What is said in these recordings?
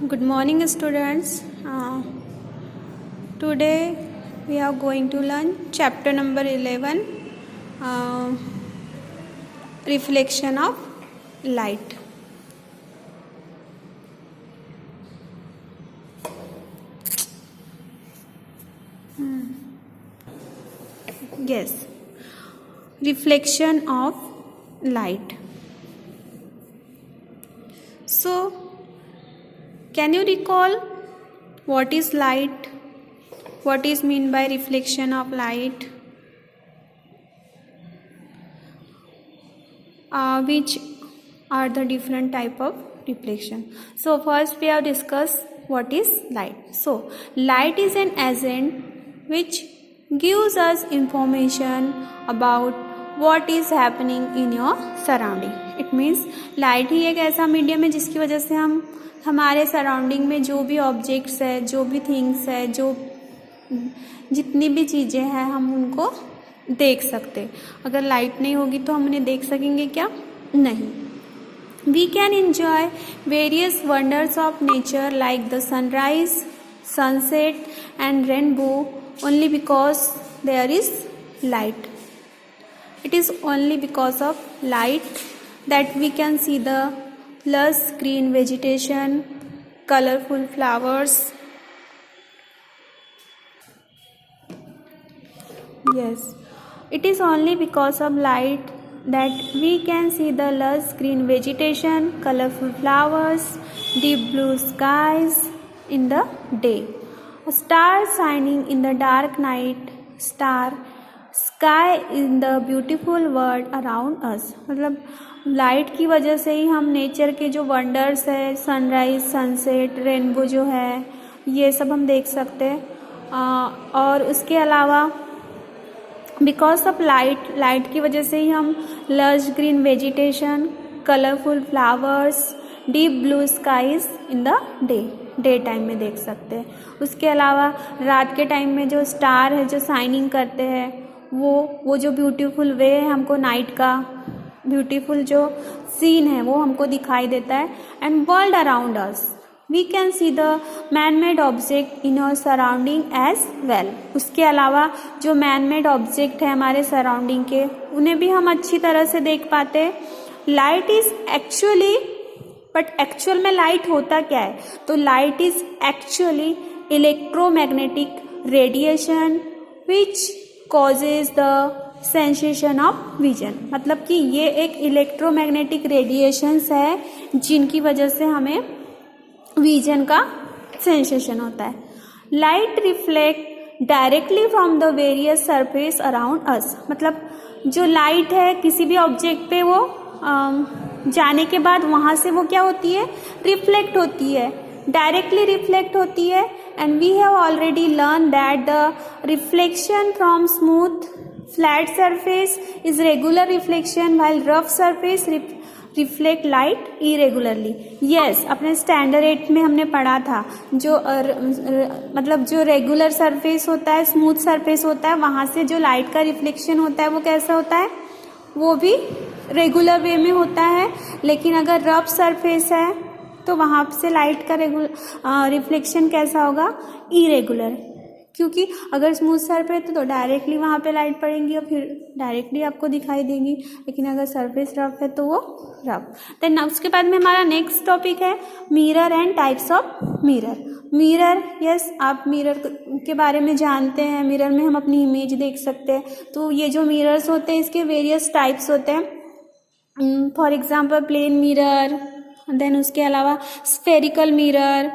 Good morning, students. Today we are going to learn chapter number 11, reflection of light. Yes, reflection of light. So, can you recall what is light? What is mean by reflection of light? Which are the different type of reflection? So first we have discussed what is light. So light is an agent which gives us information about what is happening in your surrounding. It means light ही एक ऐसा medium है जिसकी वजह से हम हमारे surrounding में जो भी ऑब्जेक्ट्स है, जो भी थिंग्स है, जो जितनी भी चीज़ें हैं हम उनको देख सकते. अगर लाइट नहीं होगी तो हम उन्हें देख सकेंगे क्या? नहीं. We can enjoy various wonders of nature like the sunrise, sunset and rainbow only because there is light. It is only because of light that we can see the lush green vegetation, colorful flowers. Yes, it is only because of light that we can see the lush green vegetation, colorful flowers, deep blue skies in the day. A star shining in the dark night, sky in the beautiful world around us. मतलब light की वजह से ही हम nature के जो wonders है, sunrise, sunset, rainbow जो है, ये सब हम देख सकते हैं. और उसके अलावा बिकॉज ऑफ लाइट की वजह से ही हम lush green vegetation, colourful flowers, deep blue skies in the day time में देख सकते हैं. उसके अलावा रात के टाइम में जो स्टार है जो शाइनिंग करते हैं वो जो ब्यूटीफुल वे है हमको नाइट का ब्यूटीफुल जो सीन है वो हमको दिखाई देता है. And world around us we can see the man made object in our surrounding as well. उसके अलावा जो मैन मेड ऑब्जेक्ट है हमारे सराउंडिंग के उन्हें भी हम अच्छी तरह से देख पाते हैं. Light is actually but actual में लाइट होता क्या है? तो light is actually electromagnetic radiation which causes the sensation of vision. मतलब कि ये एक इलेक्ट्रोमैग्नेटिक रेडिएशंस है जिनकी वजह से हमें विजन का सेंसेशन होता है. Light reflect directly from the various surface around us. मतलब जो लाइट है किसी भी ऑब्जेक्ट पे वो जाने के बाद वहाँ से वो क्या होती है? रिफ्लेक्ट होती है, डायरेक्टली रिफ्लेक्ट होती है. And we have already learn that the reflection from smooth flat surface is regular reflection while rough surface reflect light irregularly. Yes, अपने स्टैंडर्ड 8 में हमने पढ़ा था जो मतलब जो रेगुलर सरफेस होता है, स्मूथ सरफेस होता है, वहाँ से जो लाइट का रिफ्लेक्शन होता है वो कैसा होता है? वो भी रेगुलर वे में होता है. लेकिन अगर रफ सरफेस है तो वहाँ से लाइट का रिफ्लेक्शन कैसा होगा? इरेगुलर. क्योंकि अगर स्मूथ सरफेस तो डायरेक्टली वहाँ पे लाइट पड़ेगी और फिर डायरेक्टली आपको दिखाई देगी. लेकिन अगर सरफेस रफ है तो वो रफ. देन उसके बाद में हमारा नेक्स्ट टॉपिक है mirror and types of mirror. Mirror, yes, आप मिरर के बारे में जानते हैं. मिरर में हम अपनी इमेज देख सकते हैं. तो ये जो मिरर्स होते हैं इसके वेरियस टाइप्स होते हैं. For example plane mirror, then उसके अलावा स्फेरिकल मिरर,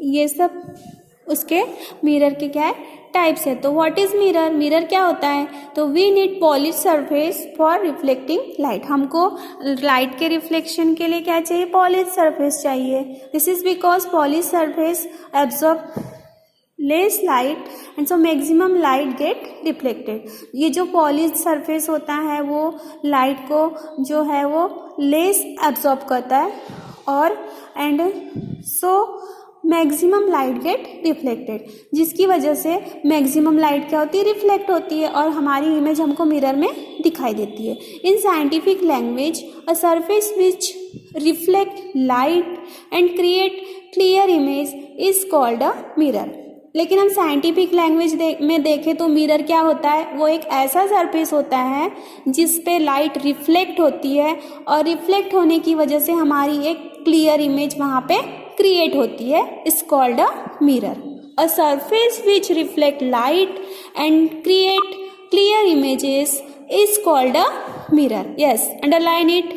ये सब उसके मिरर के क्या है? टाइप्स है. तो व्हाट इज मिरर? मिरर क्या होता है? तो we need polish surface for reflecting light. हमको लाइट के रिफ्लेक्शन के लिए क्या चाहिए? पॉलिश सरफेस चाहिए. This is because polish surface absorb less light and so maximum light get reflected. ये जो पॉलिश सरफेस होता है वो लाइट को जो है वो लेस एब्जॉर्ब करता है और and so maximum light get reflected, जिसकी वजह से मैक्सिमम लाइट क्या होती है? रिफ्लेक्ट होती है और हमारी इमेज हमको मिरर में दिखाई देती है. In scientific language a surface which reflect light and create clear image is called a mirror. लेकिन हम साइंटिफिक लैंग्वेज में देखें तो मिरर क्या होता है, वो एक ऐसा सरफेस होता है जिस पे लाइट रिफ्लेक्ट होती है और रिफ्लेक्ट होने की वजह से हमारी एक क्लियर इमेज वहाँ पे क्रिएट होती है, is called a mirror. A surface which reflect light and create clear images is called a mirror. Yes, underline it.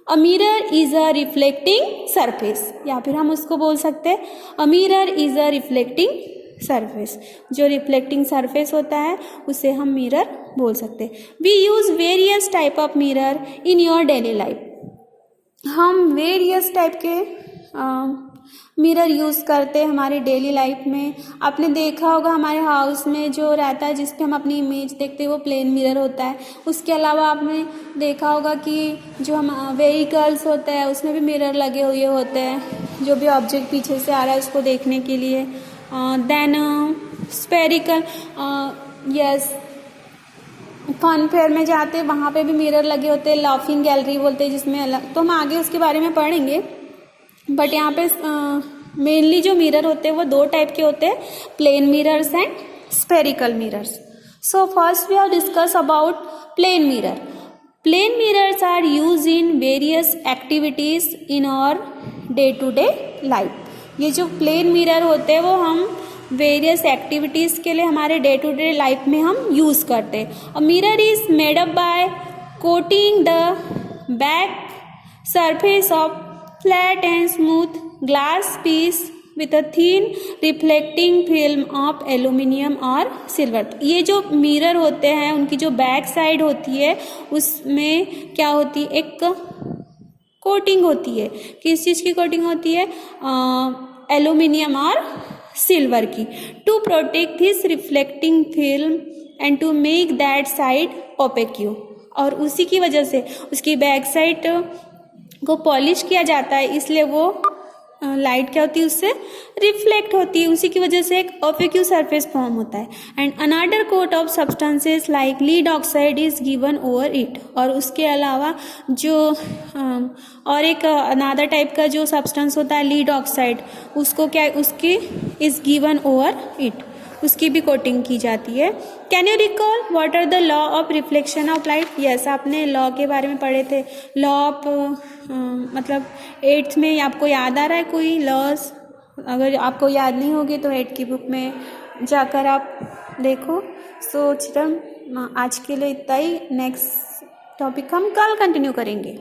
A mirror is a reflecting surface. या फिर हम उसको बोल सकते हैं a mirror is a reflecting surface. जो reflecting surface होता है उसे हम mirror बोल सकते हैं. We use various type of mirror in your daily life. हम various type के मिरर यूज़ करते हैं हमारे डेली लाइफ में. आपने देखा होगा हमारे हाउस में जो रहता है जिस पे हम अपनी इमेज देखते हैं वो प्लेन मिरर होता है. उसके अलावा आपने देखा होगा कि जो हम व्हीकल्स होते हैं उसमें भी मिरर लगे हुए होते हैं, जो भी ऑब्जेक्ट पीछे से आ रहा है उसको देखने के लिए. Then spherical, yes, fun fair में जाते हैं वहाँ पे भी मिरर लगे होते हैं. लाफिंग गैलरी बोलते हैं जिसमें अलग, तो हम आगे उसके बारे में पढ़ेंगे. बट यहाँ पे मेनली जो मिरर होते हैं वो दो टाइप के होते हैं, plane mirrors and spherical mirrors. So first we have discuss about plane mirror. Plane mirrors are use in various activities in our day to day life. ये जो प्लेन मिरर होते हैं वो हम वेरियस एक्टिविटीज़ के लिए हमारे डे टू डे लाइफ में हम यूज़ करते हैं. A mirror is made up by coating the back surface of flat and smooth glass piece with a thin reflecting film of aluminum or silver. ये जो mirror होते हैं उनकी जो बैक साइड होती है उसमें क्या होती है, एक कोटिंग होती है. किस चीज़ की कोटिंग होती है, एल्यूमिनियम और सिल्वर की, to protect this reflecting film and to make that side opaque. और उसी की वजह से उसकी बैक साइड को पॉलिश किया जाता है, इसलिए वो लाइट क्या होती है उससे रिफ्लेक्ट होती है, उसी की वजह से एक ओपेक्यू सरफेस फॉर्म होता है. And another coat of substances like lead oxide is given over it. और उसके अलावा जो और एक अनदर टाइप का जो सब्सटेंस होता है लीड ऑक्साइड, उसको क्या, उसकी इज गिवन ओवर इट, उसकी भी कोटिंग की जाती है. Can you recall what are the law of reflection of light? Yes, आपने लॉ के बारे में पढ़े थे. लॉ ऑफ मतलब 8th में आपको याद आ रहा है कोई लॉज? अगर आपको याद नहीं होगी तो 8th की बुक में जाकर आप देखो. सो चिल्ड्रन, आज के लिए इतना ही. नेक्स्ट टॉपिक हम कल कंटिन्यू करेंगे.